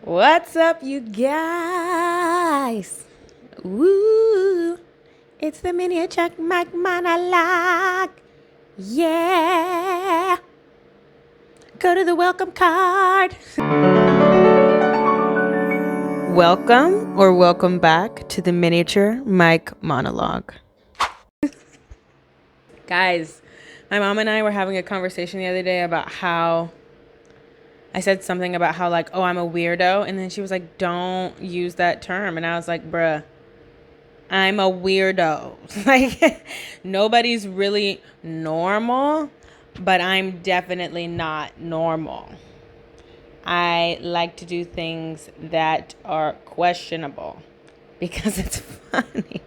What's up, you guys? Woo! It's the miniature Mike monologue. Yeah! Go to the welcome card. Welcome back to the miniature Mike monologue. Guys, my mom and I were having a conversation the other day about how I said something about how, like, oh, I'm a weirdo. And then she was like, don't use that term. And I was like, bruh, I'm a weirdo. Like, nobody's really normal, but I'm definitely not normal. I like to do things that are questionable because it's funny.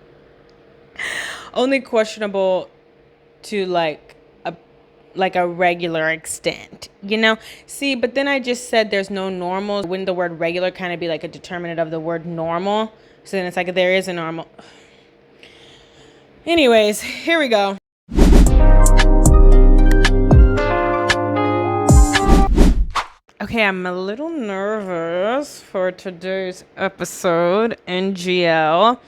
Only questionable to like a regular extent, you know? See, but then I just said there's no normal. Wouldn't the word regular kind of be like a determinant of the word normal? So then it's like there is a normal. Anyways, here we go. Okay, I'm a little nervous for today's episode, NGL.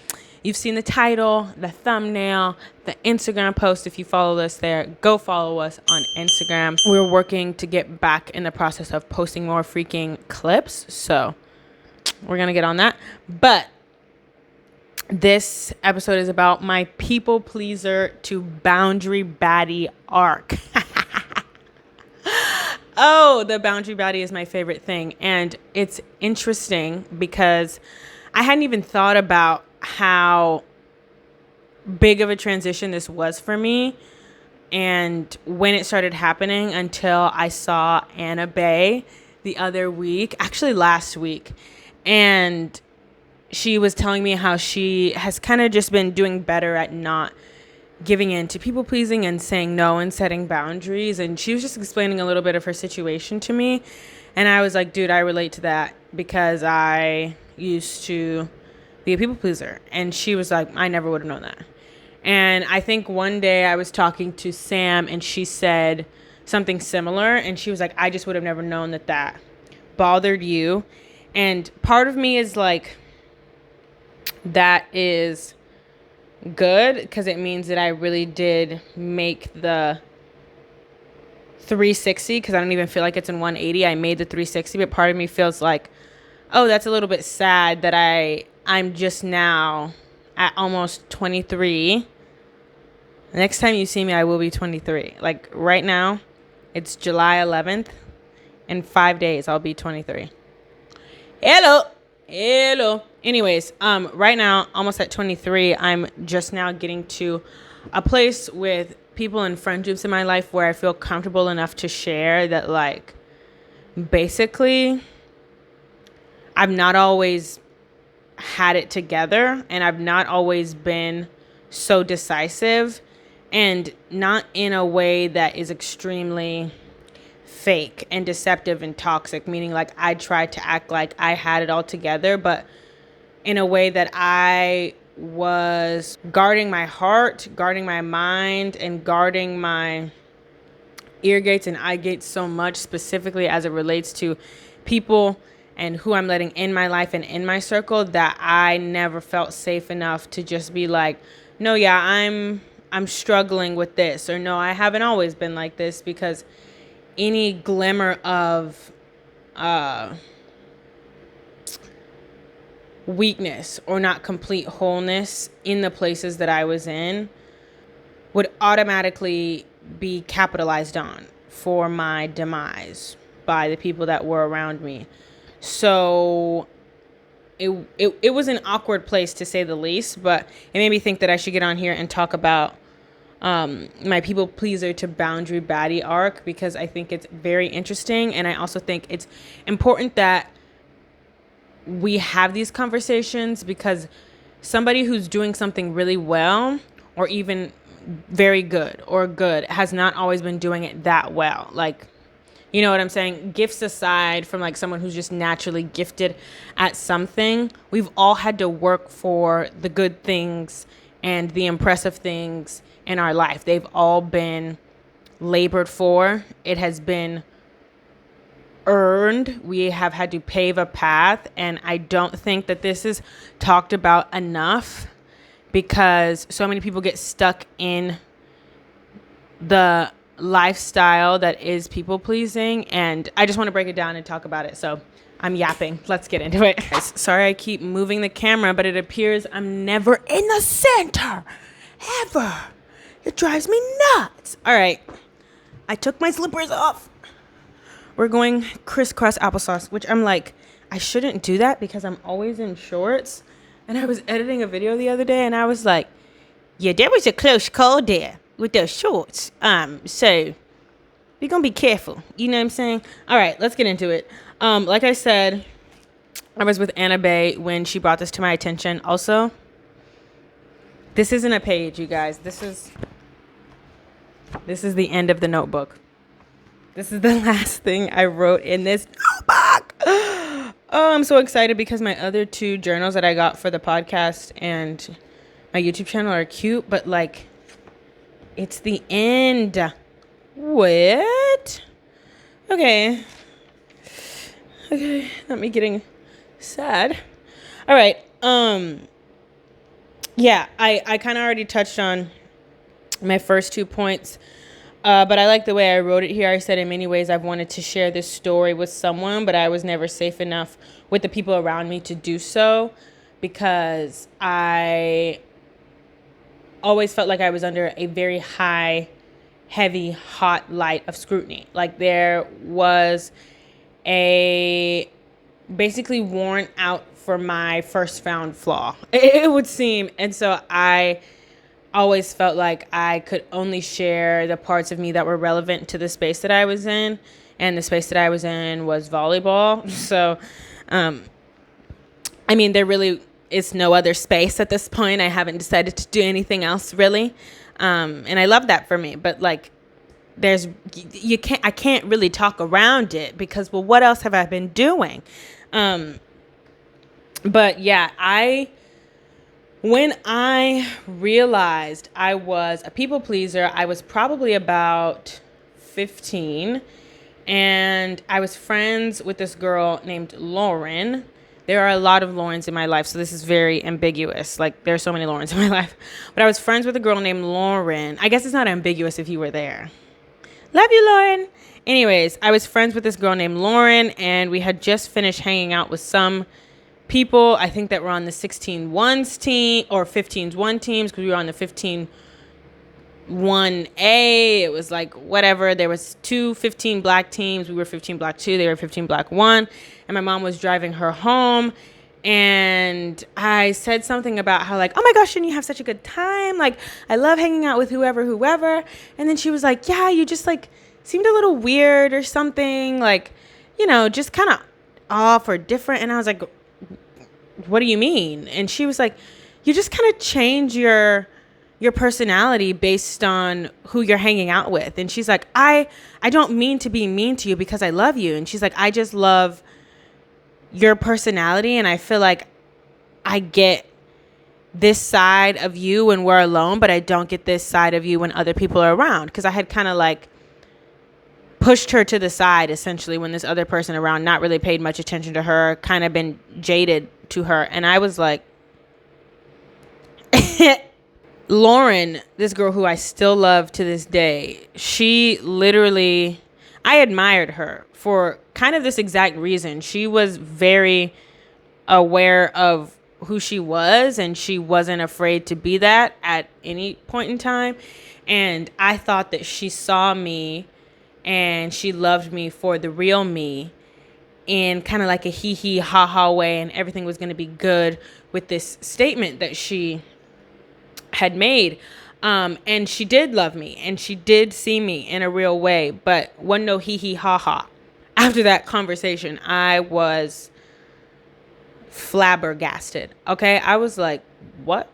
You've seen the title, the thumbnail, the Instagram post. If you follow us there, go follow us on Instagram. We're working to get back in the process of posting more freaking clips. So we're going to get on that. But this episode is about my people pleaser to boundary baddie arc. Oh, the boundary baddie is my favorite thing. And it's interesting because I hadn't even thought about how big of a transition this was for me and when it started happening until I saw Anna Bay the other week, actually last week. And she was telling me how she has kind of just been doing better at not giving in to people pleasing and saying no and setting boundaries. And she was just explaining a little bit of her situation to me. And I was like, dude, I relate to that because I used to be a people pleaser. And she was like, I never would have known that. And I think one day I was talking to Sam and she said something similar. And she was like, I just would have never known that that bothered you. And part of me is like, that is good because it means that I really did make the 360 because I don't even feel like it's in 180. I made the 360, but part of me feels like, oh, that's a little bit sad that I'm just now at almost 23. The next time you see me, I will be 23. Like right now, it's July 11th. In 5 days, I'll be 23. Hello. Anyways, right now, almost at 23, I'm just now getting to a place with people and friendships in my life where I feel comfortable enough to share that, like, basically, I've not always had it together and I've not always been so decisive and not in a way that is extremely fake and deceptive and toxic, meaning like I tried to act like I had it all together, but in a way that I was guarding my heart, guarding my mind, and guarding my ear gates and eye gates so much, specifically as it relates to people and who I'm letting in my life and in my circle, that I never felt safe enough to just be like, no, yeah, I'm struggling with this, or no, I haven't always been like this, because any glimmer of weakness or not complete wholeness in the places that I was in would automatically be capitalized on for my demise by the people that were around me. So it was an awkward place, to say the least, but it made me think that I should get on here and talk about my people pleaser to boundary baddie arc, because I think it's very interesting. And I also think it's important that we have these conversations, because somebody who's doing something really well, or even very good or good, has not always been doing it that well. Like, you know what I'm saying? Gifts aside from like someone who's just naturally gifted at something, we've all had to work for the good things and the impressive things in our life. They've all been labored for. It has been earned. We have had to pave a path. And I don't think that this is talked about enough because so many people get stuck in the lifestyle that is people pleasing. And I just want to break it down and talk about it. So I'm yapping. Let's get into it. Sorry, I keep moving the camera, but it appears I'm never in the center ever. It drives me nuts. All right. I took my slippers off. We're going crisscross applesauce, which I'm like, I shouldn't do that because I'm always in shorts. And I was editing a video the other day and I was like, yeah, there was a close call there with those shorts. So we're going to be careful. You know what I'm saying? All right, let's get into it. Like I said, I was with Anna Bay when she brought this to my attention. Also, this isn't a page, you guys. This is the end of the notebook. This is the last thing I wrote in this notebook. Oh, I'm so excited because my other two journals that I got for the podcast and my YouTube channel are cute, but like, it's the end. What? Okay, not me getting sad. All right. Yeah, I kind of already touched on my first 2 points. But I like the way I wrote it here. I said in many ways I've wanted to share this story with someone, but I was never safe enough with the people around me to do so because I always felt like I was under a very high, heavy, hot light of scrutiny. Like there was a basically warrant out for my first found flaw, it would seem. And so I always felt like I could only share the parts of me that were relevant to the space that I was in, and the space that I was in was volleyball. So, I mean, there really is no other space at this point. I haven't decided to do anything else really. And I love that for me, but like I can't really talk around it because, well, what else have I been doing? But yeah, when I realized I was a people pleaser, I was probably about 15, and I was friends with this girl named Lauren. There are a lot of Laurens in my life, so this is very ambiguous. Like, there are so many Laurens in my life. But I was friends with a girl named Lauren. I guess it's not ambiguous if you were there. Love you, Lauren. Anyways, I was friends with this girl named Lauren, and we had just finished hanging out with some people, I think, that were on the 16-1s team or 15s-1 teams, because we were on the 15-1A. It was like whatever. There was 2 15 black teams. We were 15 black 2. They were 15 black 1. And my mom was driving her home. And I said something about how like, oh my gosh, shouldn't you have such a good time? Like, I love hanging out with whoever. And then she was like, yeah, you just like seemed a little weird or something. Like, you know, just kind of off or different. And I was like, what do you mean? And she was like, you just kind of change your personality based on who you're hanging out with. And she's like, I don't mean to be mean to you because I love you. And she's like, I just love your personality. And I feel like I get this side of you when we're alone, but I don't get this side of you when other people are around. Because I had kind of like pushed her to the side essentially when this other person around not really paid much attention to her, kind of been jaded to her. And I was like, Lauren, this girl who I still love to this day, she literally, I admired her for kind of this exact reason. She was very aware of who she was, and she wasn't afraid to be that at any point in time. And I thought that she saw me and she loved me for the real me in kind of like a hee hee ha ha way, and everything was going to be good with this statement that she had made. And she did love me, and she did see me in a real way, but wasn't no hee hee ha ha. After that conversation, I was flabbergasted. Okay. I was like, what?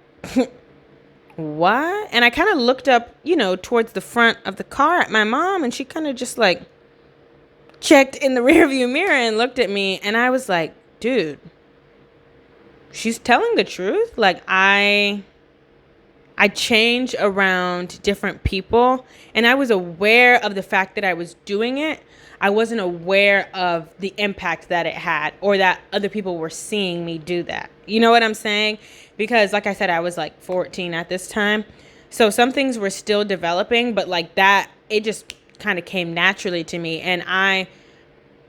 What? And I kind of looked up, you know, towards the front of the car at my mom, and she kind of just like checked in the rearview mirror and looked at me, and I was like, dude, she's telling the truth. Like, I change around different people, and I was aware of the fact that I was doing it. I wasn't aware of the impact that it had, or that other people were seeing me do that. You know what I'm saying? Because like I said, I was like 14 at this time. So some things were still developing, but like that, it just kind of came naturally to me. And I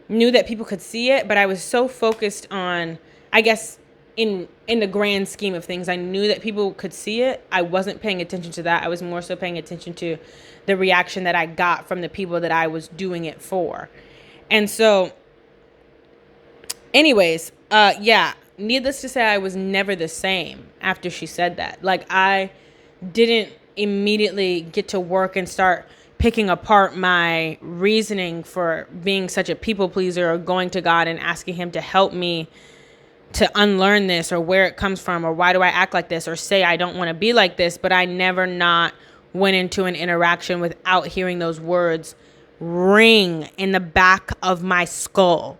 knew that people could see it, but I was so focused on, I guess, in the grand scheme of things, I knew that people could see it. I wasn't paying attention to that. I was more so paying attention to the reaction that I got from the people that I was doing it for. And so anyways, needless to say, I was never the same after she said that. Like, I didn't immediately get to work and start picking apart my reasoning for being such a people pleaser, or going to God and asking him to help me to unlearn this, or where it comes from, or why do I act like this, or say I don't want to be like this. But I never not went into an interaction without hearing those words ring in the back of my skull.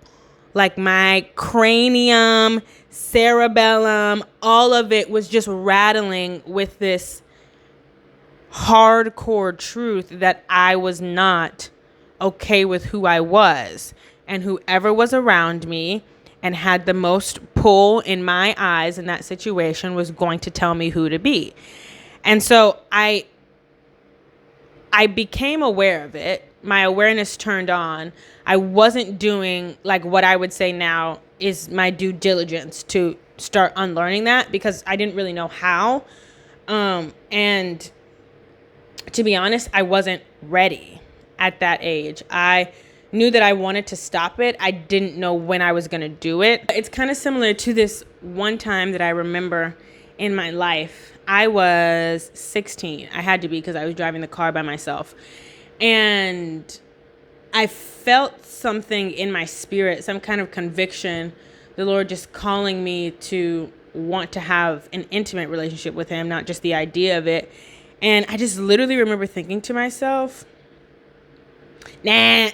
Like my cranium, cerebellum, all of it was just rattling with this hardcore truth that I was not okay with who I was. And whoever was around me and had the most pull in my eyes in that situation was going to tell me who to be. And so I became aware of it. My awareness turned on. I wasn't doing like what I would say now is my due diligence to start unlearning that, because I didn't really know how. And to be honest, I wasn't ready at that age. I knew that I wanted to stop it. I didn't know when I was going to do it. It's kind of similar to this one time that I remember in my life. I was 16. I had to be, because I was driving the car by myself. And I felt something in my spirit, some kind of conviction, the Lord just calling me to want to have an intimate relationship with him, not just the idea of it. And I just literally remember thinking to myself, nah,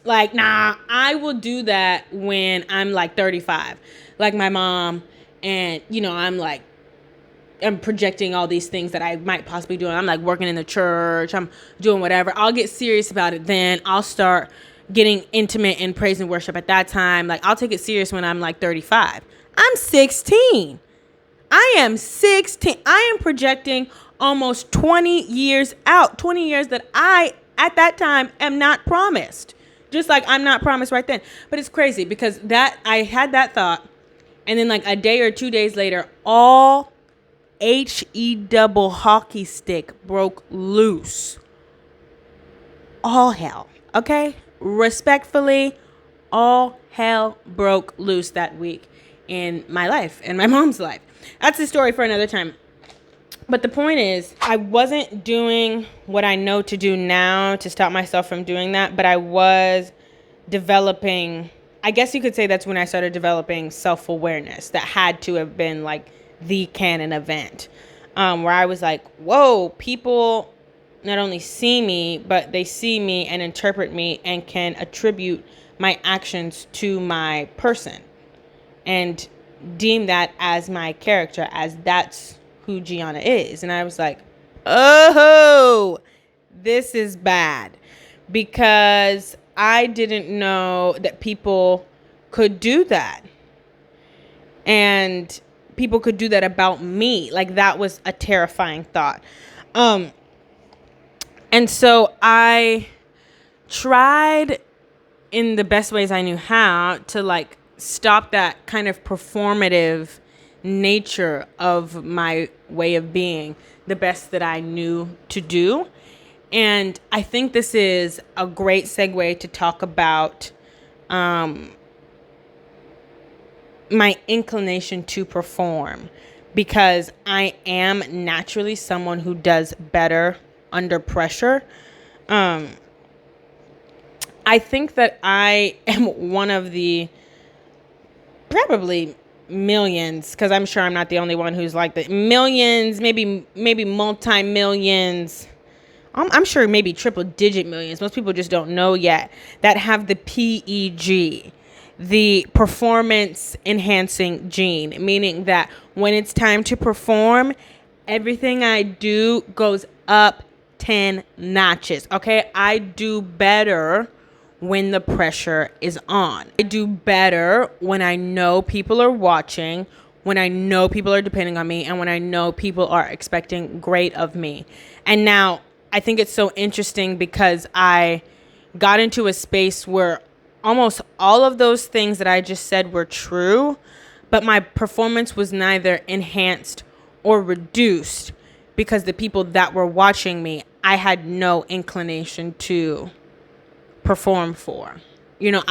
I will do that when I'm like 35, like my mom. And, you know, I'm projecting all these things that I might possibly do. I'm like working in the church. I'm doing whatever. I'll get serious about it then. I'll start getting intimate in praise and worship at that time. Like, I'll take it serious when I'm like 35. I'm 16. I am 16. I am projecting almost 20 years out. 20 years that I, at that time, am not promised. Just like I'm not promised right then. But it's crazy because that I had that thought. And then like a day or 2 days later, all HE double hockey stick broke loose. All hell. Okay? Respectfully, all hell broke loose that week in my life and my mom's life. That's a story for another time. But the point is, I wasn't doing what I know to do now to stop myself from doing that, but I was developing, I guess you could say that's when I started developing self-awareness. That had to have been like the canon event, where I was like, whoa, people not only see me, but they see me and interpret me and can attribute my actions to my person and deem that as my character, as that's who Jiana is. And I was like, oh, this is bad, because I didn't know that people could do that. And people could do that about me. Like, that was a terrifying thought. And so I tried in the best ways I knew how to like stop that kind of performative nature of my way of being the best that I knew to do. And I think this is a great segue to talk about my inclination to perform, because I am naturally someone who does better under pressure. I think that I am one of the probably millions, because I'm sure I'm not the only one who's like the millions, maybe multi-millions. I'm sure maybe triple digit millions. Most people just don't know yet, that have the PEG, the performance enhancing gene, meaning that when it's time to perform, everything I do goes up 10 notches. Okay. I do better when the pressure is on. I do better when I know people are watching, when I know people are depending on me, and when I know people are expecting great of me. And now I think it's so interesting because I got into a space where almost all of those things that I just said were true, but my performance was neither enhanced or reduced because the people that were watching me, I had no inclination to perform for. You know,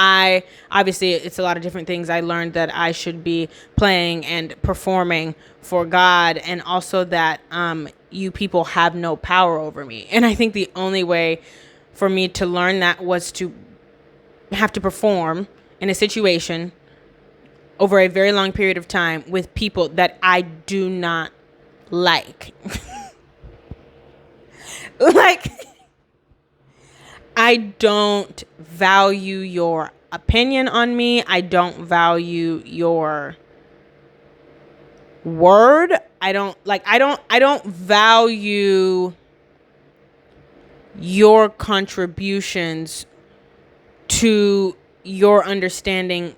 obviously it's a lot of different things. I learned that I should be playing and performing for God, and also that you people have no power over me. And I think the only way for me to learn that was to have to perform in a situation over a very long period of time with people that I do not like. Like, I don't value your opinion on me. I don't value your word. I don't value your contributions to your understanding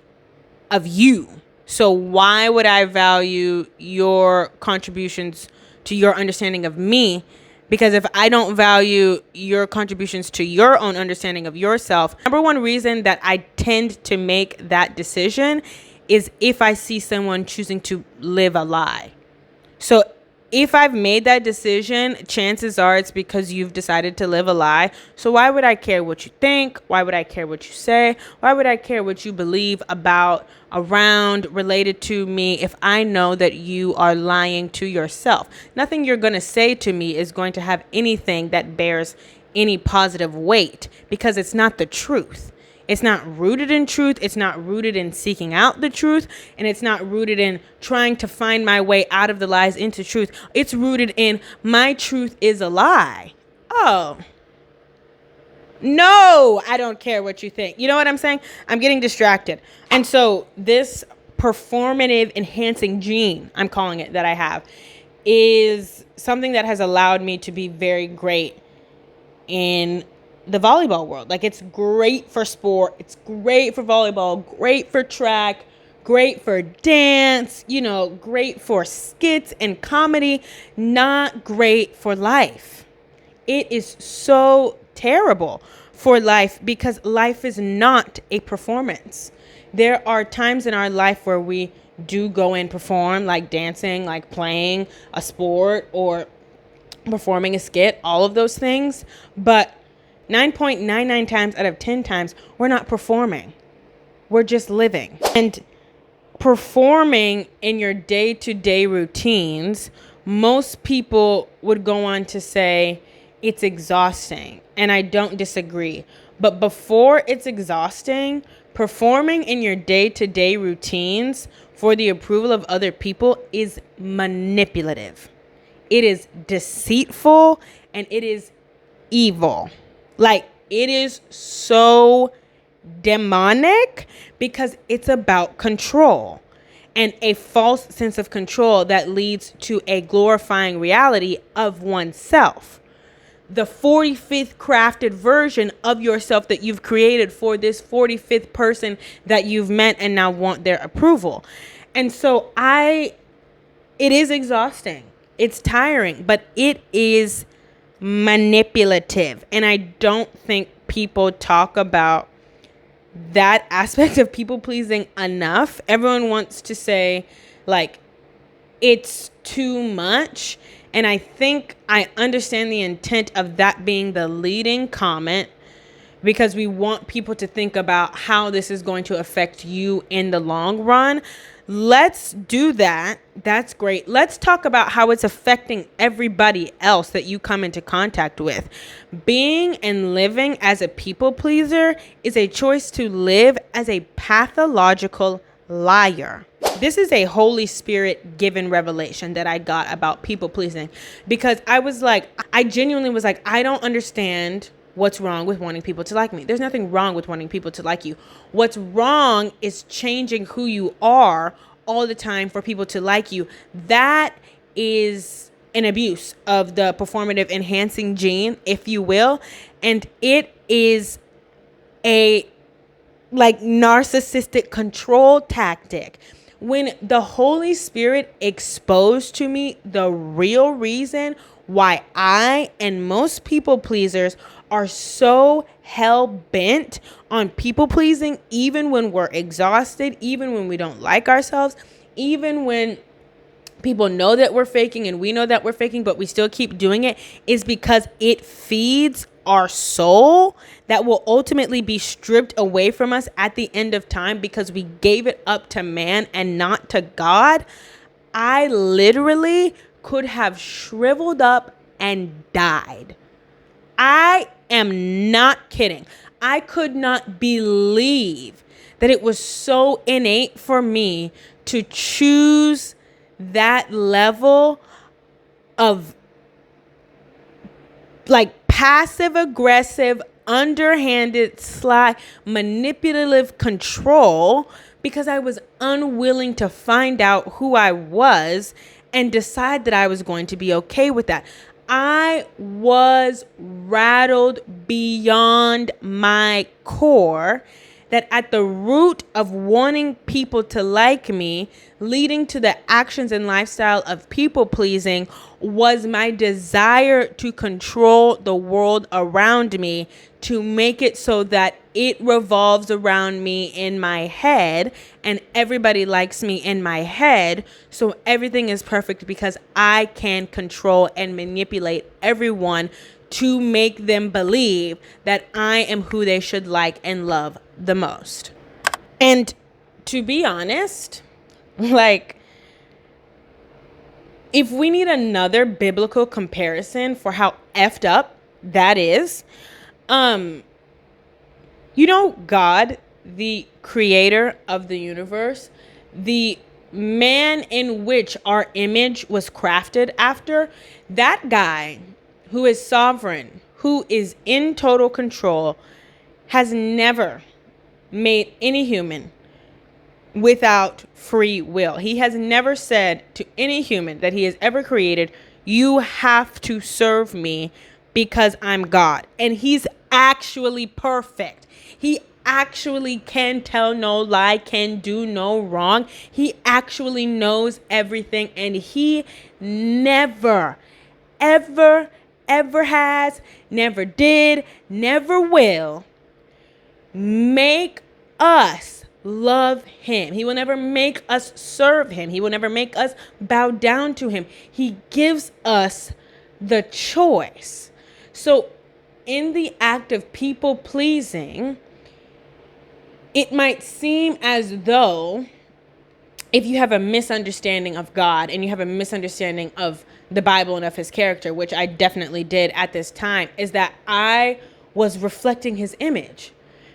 of you. So why would I value your contributions to your understanding of me? Because if I don't value your contributions to your own understanding of yourself, number one reason that I tend to make that decision is if I see someone choosing to live a lie. So if I've made that decision, chances are it's because you've decided to live a lie. So why would I care what you think? Why would I care what you say? Why would I care what you believe about, around, related to me if I know that you are lying to yourself? Nothing you're going to say to me is going to have anything that bears any positive weight because it's not the truth. It's not rooted in truth. It's not rooted in seeking out the truth. And it's not rooted in trying to find my way out of the lies into truth. It's rooted in my truth is a lie. Oh, no, I don't care what you think. You know what I'm saying? I'm getting distracted. And so this performative enhancing gene, I'm calling it, that I have, is something that has allowed me to be very great in the volleyball world. Like, it's great for sport. It's great for volleyball, great for track, great for dance, you know, great for skits and comedy, not great for life. It is so terrible for life because life is not a performance. There are times in our life where we do go and perform, like dancing, like playing a sport or performing a skit, all of those things. But 9.99 times out of 10 times, we're not performing. We're just living. And performing in your day-to-day routines, most people would go on to say it's exhausting. And I don't disagree. But before it's exhausting, performing in your day-to-day routines for the approval of other people is manipulative. It is deceitful and it is evil. Like, it is so demonic because it's about control and a false sense of control that leads to a glorifying reality of oneself. The 45th crafted version of yourself that you've created for this 45th person that you've met and now want their approval. And so it is exhausting. It's tiring, but it is manipulative. And I don't think people talk about that aspect of people pleasing enough. Everyone wants to say, like, it's too much. And I think I understand the intent of that being the leading comment because we want people to think about how this is going to affect you in the long run. Let's do that. That's great. Let's talk about how it's affecting everybody else that you come into contact with. Being and living as a people pleaser is a choice to live as a pathological liar. This is a Holy Spirit given revelation that I got about people pleasing because I genuinely was like, I don't understand what's wrong with wanting people to like me. There's nothing wrong with wanting people to like you. What's wrong is changing who you are all the time for people to like you. That is an abuse of the performative enhancing gene, if you will. And it is a like narcissistic control tactic. When the Holy Spirit exposed to me the real reason why I and most people pleasers are so hell bent on people pleasing, even when we're exhausted, even when we don't like ourselves, even when people know that we're faking and we know that we're faking, but we still keep doing it, is because it feeds our soul that will ultimately be stripped away from us at the end of time because we gave it up to man and not to God. I literally could have shriveled up and died. I am not kidding. I could not believe that it was so innate for me to choose that level of like passive aggressive, underhanded, sly, manipulative control because I was unwilling to find out who I was and decide that I was going to be okay with that. I was rattled beyond my core that at the root of wanting people to like me, leading to the actions and lifestyle of people pleasing, was my desire to control the world around me, to make it so that it revolves around me in my head and everybody likes me in my head. So everything is perfect because I can control and manipulate everyone to make them believe that I am who they should like and love the most. And to be honest, like, if we need another biblical comparison for how effed up that is, you know, God, the creator of the universe, the man in which our image was crafted after, that guy who is sovereign, who is in total control, has never made any human without free will. He has never said to any human that he has ever created, you have to serve me because I'm God. And he's actually perfect. He actually can tell no lie, can do no wrong. He actually knows everything, and he never, ever has, never did, never will make us love him. He will never make us serve him. He will never make us bow down to him. He gives us the choice. So in the act of people pleasing, it might seem as though if you have a misunderstanding of God and you have a misunderstanding of the Bible and of his character, which I definitely did at this time, is that I was reflecting his image,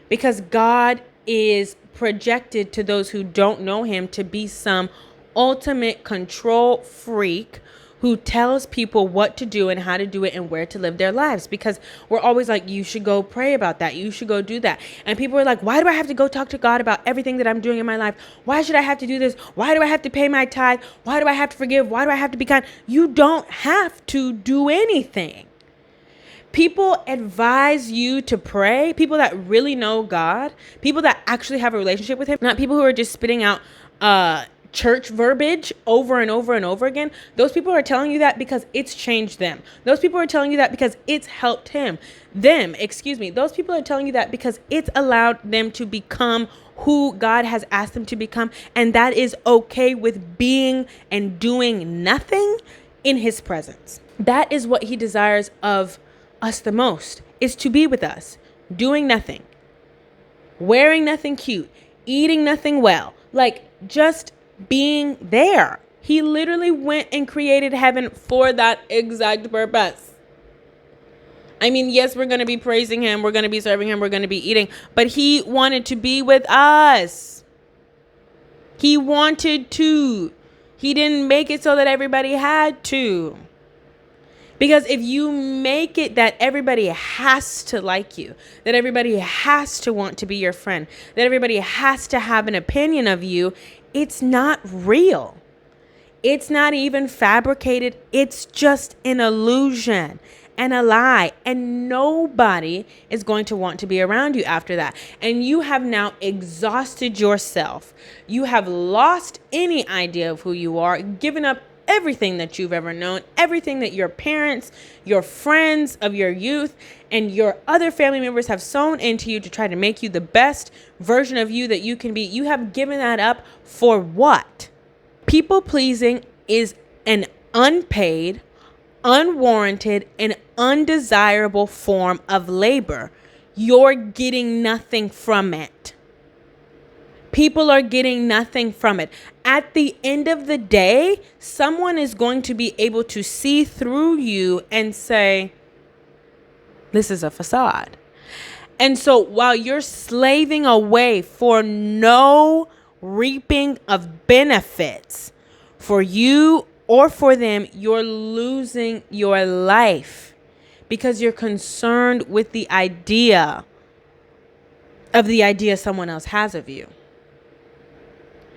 because God is projected to those who don't know him to be some ultimate control freak who tells people what to do and how to do it and where to live their lives. Because we're always like, you should go pray about that. You should go do that. And people are like, why do I have to go talk to God about everything that I'm doing in my life? Why should I have to do this? Why do I have to pay my tithe? Why do I have to forgive? Why do I have to be kind? You don't have to do anything. People advise you to pray. People that really know God, people that actually have a relationship with him, not people who are just spitting out church verbiage over and over and over again. Those people are telling you that because it's changed them. Those people are telling you that because it's helped those people are telling you that because it's allowed them to become who God has asked them to become. And that is okay with being and doing nothing in his presence. That is what he desires of us the most, is to be with us, doing nothing, wearing nothing cute, eating nothing well, like just being there. He literally went and created heaven for that exact purpose. I mean, yes, we're going to be praising him, we're going to be serving him, we're going to be eating, but he wanted to be with us. He wanted to. He didn't make it so that everybody had to. Because if you make it that everybody has to like you, that everybody has to want to be your friend, that everybody has to have an opinion of you, it's not real. It's not even fabricated. It's just an illusion. and a lie, and nobody is going to want to be around you after that. And you have now exhausted yourself. You have lost any idea of who you are, given up everything that you've ever known, everything that your parents, your friends of your youth, and your other family members have sown into you to try to make you the best version of you that you can be. You have given that up for what? People pleasing is an unpaid, unwarranted, and undesirable form of labor. You're getting nothing from it. People are getting nothing from it. At the end of the day, someone is going to be able to see through you and say, this is a facade. And so while you're slaving away for no reaping of benefits for you or for them, you're losing your life because you're concerned with the idea someone else has of you.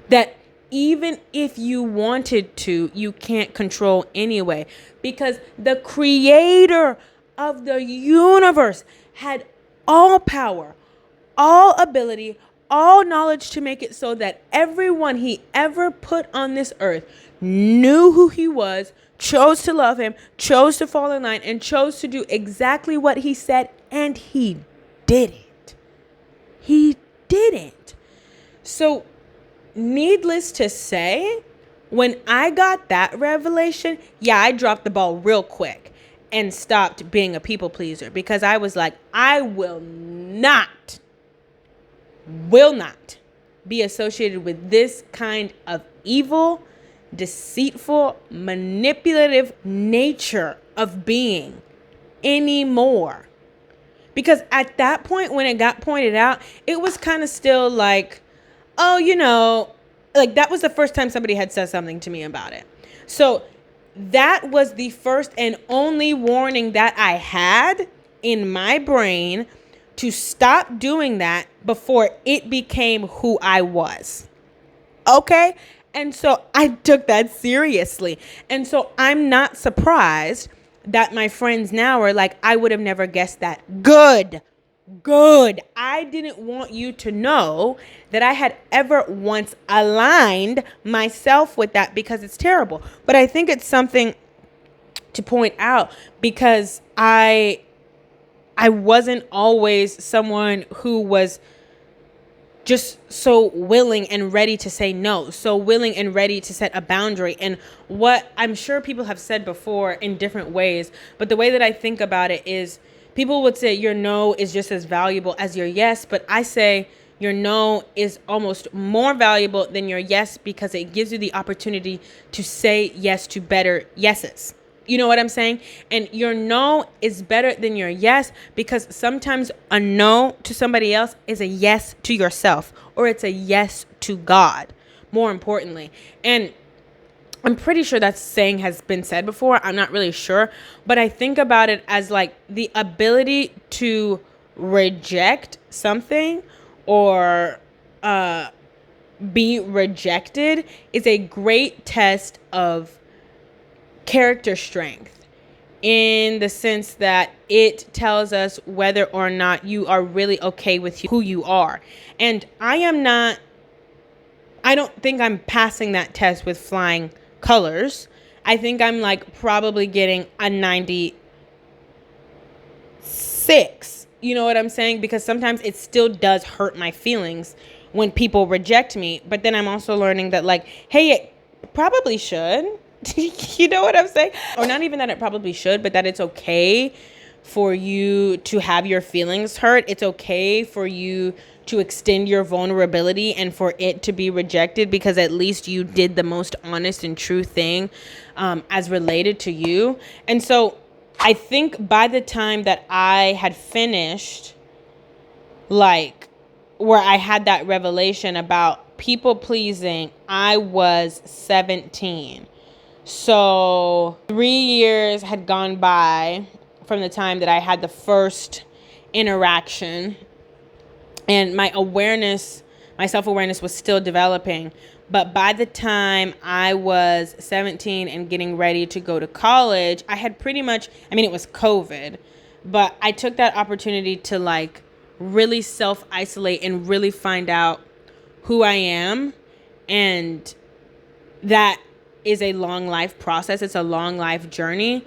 That even if you wanted to, you can't control anyway, because the creator of the universe had all power, all ability, all knowledge to make it so that everyone he ever put on this earth knew who he was, chose to love him, chose to fall in line, and chose to do exactly what he said, and he did it. He did it. So, needless to say, when I got that revelation, I dropped the ball real quick and stopped being a people pleaser, because I was like, I will not be associated with this kind of evil, deceitful, manipulative nature of being anymore. Because at that point, when it got pointed out, it was kind of still like, oh, like that was the first time somebody had said something to me about it. So that was the first and only warning that I had in my brain to stop doing that before it became who I was. Okay? And so I took that seriously. And so I'm not surprised that my friends now are like, I would have never guessed that. Good. I didn't want you to know that I had ever once aligned myself with that, because it's terrible. But I think it's something to point out, because I wasn't always someone who was just so willing and ready to say no, so willing and ready to set a boundary. And what I'm sure people have said before in different ways, but the way that I think about it is, people would say your no is just as valuable as your yes, but I say your no is almost more valuable than your yes, because it gives you the opportunity to say yes to better yeses. You know what I'm saying? And your no is better than your yes, because sometimes a no to somebody else is a yes to yourself, or it's a yes to God, more importantly. And I'm pretty sure that saying has been said before. I'm not really sure, but I think about it as like the ability to reject something or be rejected is a great test of character strength, in the sense that it tells us whether or not you are really okay with who you are. And I don't think I'm passing that test with flying colors. I think I'm like probably getting a 96. You know what I'm saying? Because sometimes it still does hurt my feelings when people reject me. But then I'm also learning that, like, hey, it probably should. You know what I'm saying? Or not even that it probably should, but that it's okay for you to have your feelings hurt. It's okay for you to extend your vulnerability and for it to be rejected, because at least you did the most honest and true thing as related to you. And so I think by the time that I had finished, like, where I had that revelation about people pleasing, I was 17. So 3 years had gone by from the time that I had the first interaction, and my self-awareness was still developing. But by the time I was 17 and getting ready to go to college, I had pretty much, I mean, it was COVID, but I took that opportunity to like really self-isolate and really find out who I am. And that is a long life process. It's a long life journey.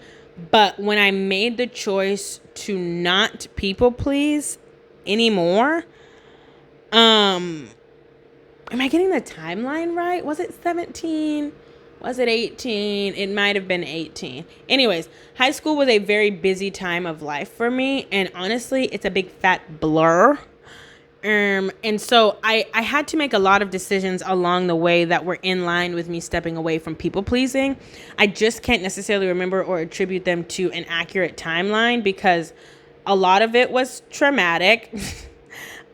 But when I made the choice to not people please anymore, am I getting the timeline right? Was it 17? Was it 18? It might have been 18. Anyways, high school was a very busy time of life for me. And honestly, it's a big fat blur. And so I had to make a lot of decisions along the way that were in line with me stepping away from people pleasing. I just can't necessarily remember or attribute them to an accurate timeline because a lot of it was traumatic.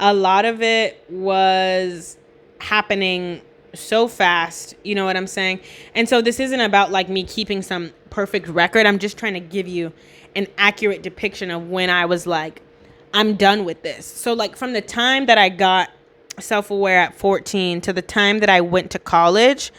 A lot of it was happening so fast. You know what I'm saying? And so this isn't about like me keeping some perfect record. I'm just trying to give you an accurate depiction of when I was like, I'm done with this. So like from the time that I got self-aware at 14 to the time that I went to college,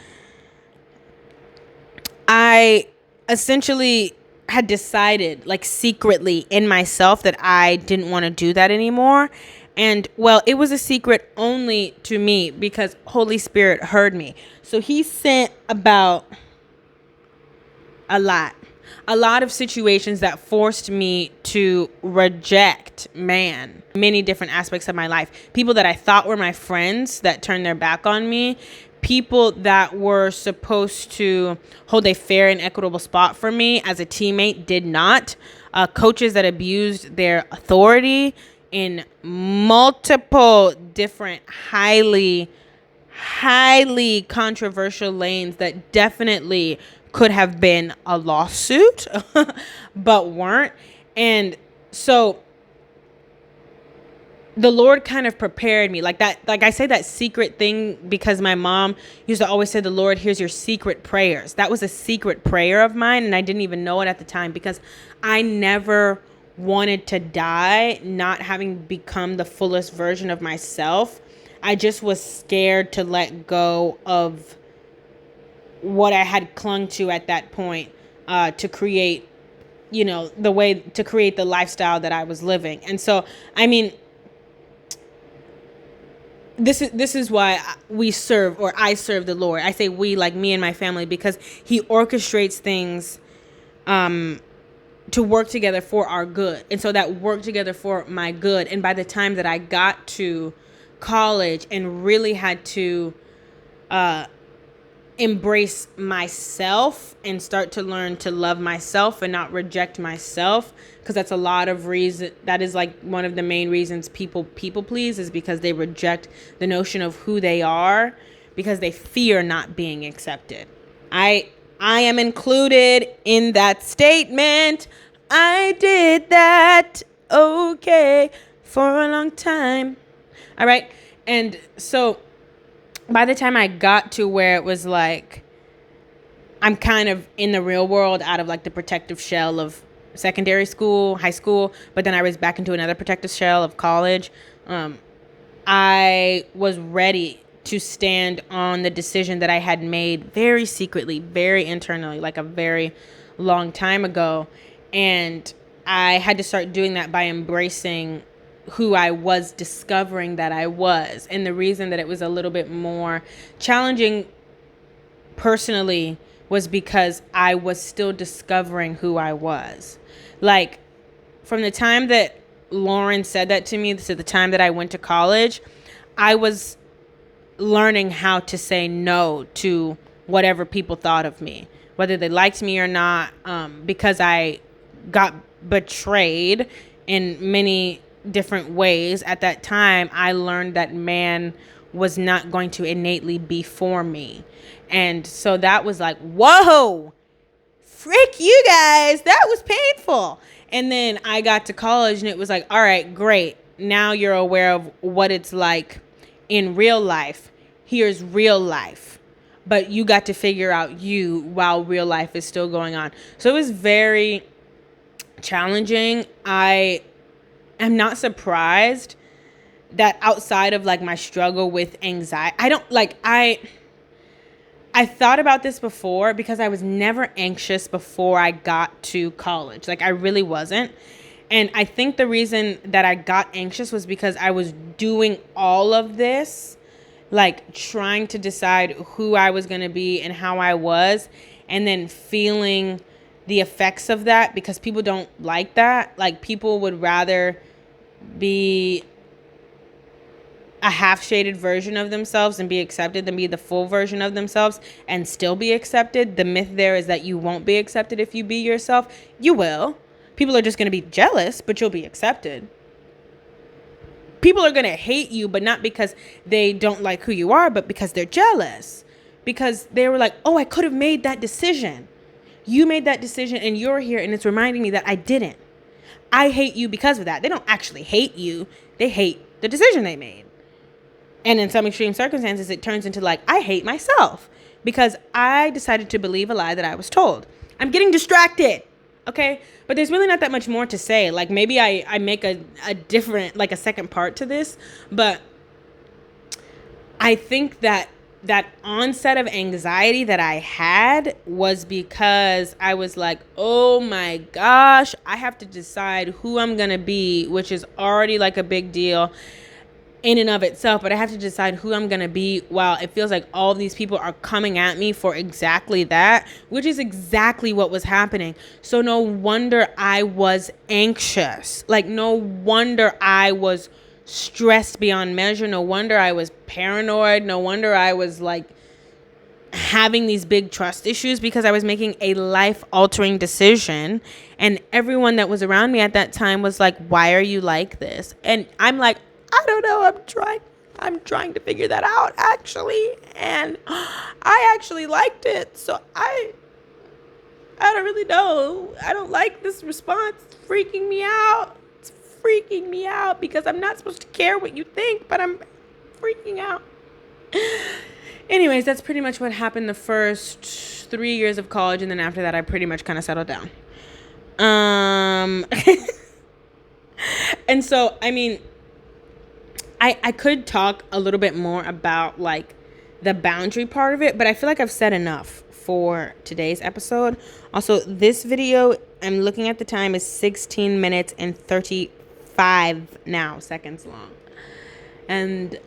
I essentially had decided like secretly in myself that I didn't want to do that anymore. And well, it was a secret only to me because Holy Spirit heard me. So he sent about a lot of situations that forced me to reject many different aspects of my life. People that I thought were my friends that turned their back on me. People that were supposed to hold a fair and equitable spot for me as a teammate did not. Coaches that abused their authority in multiple different highly controversial lanes that definitely could have been a lawsuit, but weren't. And so the Lord kind of prepared me like that. Like I say that secret thing because my mom used to always say, the Lord hears your secret prayers. That was a secret prayer of mine. And I didn't even know it at the time because I never wanted to die not having become the fullest version of myself. I just was scared to let go of what I had clung to at that point to create, to create the lifestyle that I was living. And so, I mean, this is why I serve the Lord. I say we, like me and my family, because he orchestrates things to work together for our good. And so that worked together for my good. And by the time that I got to college and really had to embrace myself and start to learn to love myself and not reject myself, because that's a lot of reason. That is like one of the main reasons people please, is because they reject the notion of who they are because they fear not being accepted. I am included in that statement. I did that, okay, for a long time. All right. And so by the time I got to where it was like, I'm kind of in the real world out of like the protective shell of secondary school, high school, but then I was back into another protective shell of college. I was ready to stand on the decision that I had made very secretly, very internally, like a very long time ago. And I had to start doing that by embracing who I was discovering that I was. And the reason that it was a little bit more challenging personally was because I was still discovering who I was. Like, from the time that Lauren said that to me to the time that I went to college, I was learning how to say no to whatever people thought of me, whether they liked me or not, because I got betrayed in many different ways. At that time, I learned that man was not going to innately be for me. And so that was like, whoa, frick you guys, that was painful. And then I got to college and it was like, all right, great. Now you're aware of what it's like in real life. Here's real life. But you got to figure out you while real life is still going on. So it was very challenging. I am not surprised that outside of like my struggle with anxiety, I thought about this before because I was never anxious before I got to college. Like, I really wasn't. And I think the reason that I got anxious was because I was doing all of this, like trying to decide who I was going to be and how I was, and then feeling the effects of that because people don't like that. Like, people would rather be a half-shaded version of themselves and be accepted than be the full version of themselves and still be accepted. The myth there is that you won't be accepted if you be yourself. You will. People are just going to be jealous, but you'll be accepted. People are going to hate you, but not because they don't like who you are, but because they're jealous. Because they were like, oh, I could have made that decision. You made that decision and you're here, and it's reminding me that I didn't. I hate you because of that. They don't actually hate you. They hate the decision they made. And in some extreme circumstances, it turns into like, I hate myself because I decided to believe a lie that I was told. I'm getting distracted. Okay. But there's really not that much more to say. Like, maybe I make a different, like a second part to this, but I think that onset of anxiety that I had was because I was like, oh my gosh, I have to decide who I'm going to be, which is already like a big deal in and of itself, but I have to decide who I'm going to be while it feels like all these people are coming at me for exactly that, which is exactly what was happening. So no wonder I was anxious. Like, no wonder I was stressed beyond measure. No wonder I was paranoid. No wonder I was like having these big trust issues because I was making a life-altering decision. And everyone that was around me at that time was like, why are you like this? And I'm like, I don't know. I'm trying to figure that out, actually. And I actually liked it. So I don't really know. I don't like this response. It's freaking me out. It's freaking me out because I'm not supposed to care what you think, but I'm freaking out. Anyways, that's pretty much what happened the first 3 years of college. And then after that, I pretty much kind of settled down. And so, I mean, I could talk a little bit more about like the boundary part of it, but I feel like I've said enough for today's episode. Also, this video, I'm looking at the time, is 16 minutes and 35 now seconds long. And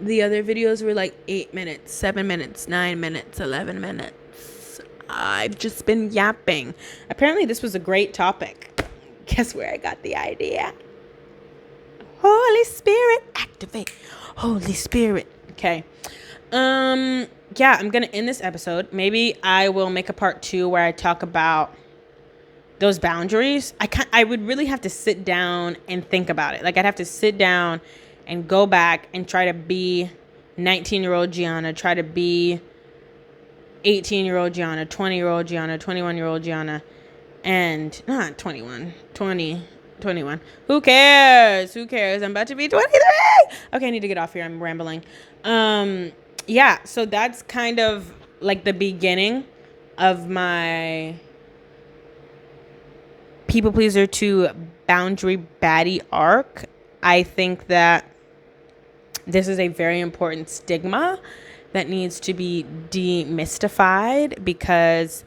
the other videos were like 8 minutes, 7 minutes, 9 minutes, 11 minutes. I've just been yapping. Apparently this was a great topic. Guess where I got the idea? Holy Spirit, activate. Holy Spirit. Okay. Yeah, I'm going to end this episode. Maybe I will make a part 2 where I talk about those boundaries. I would really have to sit down and think about it. Like, I'd have to sit down and go back and try to be 19-year-old Jiana, try to be 18-year-old Jiana, 20-year-old Jiana, 21-year-old Jiana, and not 21, 20, 21. Who cares? I'm about to be 23. Okay, I need to get off here. I'm rambling. Yeah, so that's kind of like the beginning of my people pleaser to boundary baddie arc. I think that this is a very important stigma that needs to be demystified because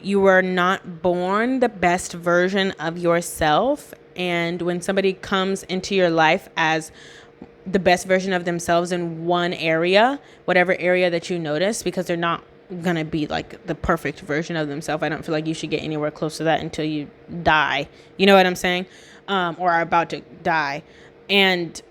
you were not born the best version of yourself. And when somebody comes into your life as the best version of themselves in one area, whatever area that you notice, because they're not going to be like the perfect version of themselves. I don't feel like you should get anywhere close to that until you die. You know what I'm saying? Or are about to die. And,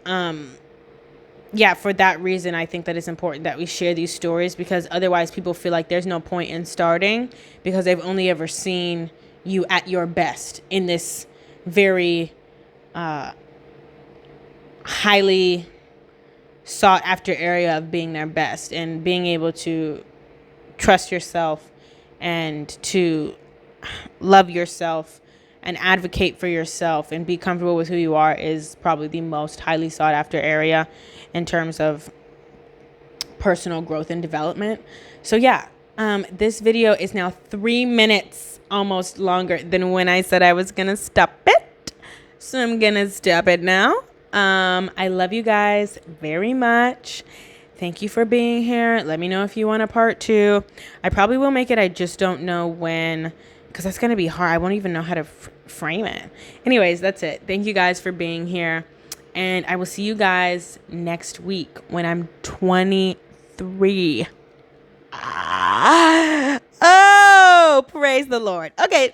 yeah, for that reason, I think that it's important that we share these stories because otherwise people feel like there's no point in starting because they've only ever seen you at your best in this very highly sought after area of being their best, and being able to trust yourself and to love yourself and advocate for yourself and be comfortable with who you are is probably the most highly sought after area in terms of personal growth and development. So yeah, this video is now 3 minutes almost longer than when I said I was gonna stop it. So I'm gonna stop it now. I love you guys very much. Thank you for being here. Let me know if you want a part 2. I probably will make it. I just don't know when, because that's going to be hard. I won't even know how to frame it. Anyways, that's it. Thank you guys for being here. And I will see you guys next week when I'm 23. Oh, praise the Lord. Okay.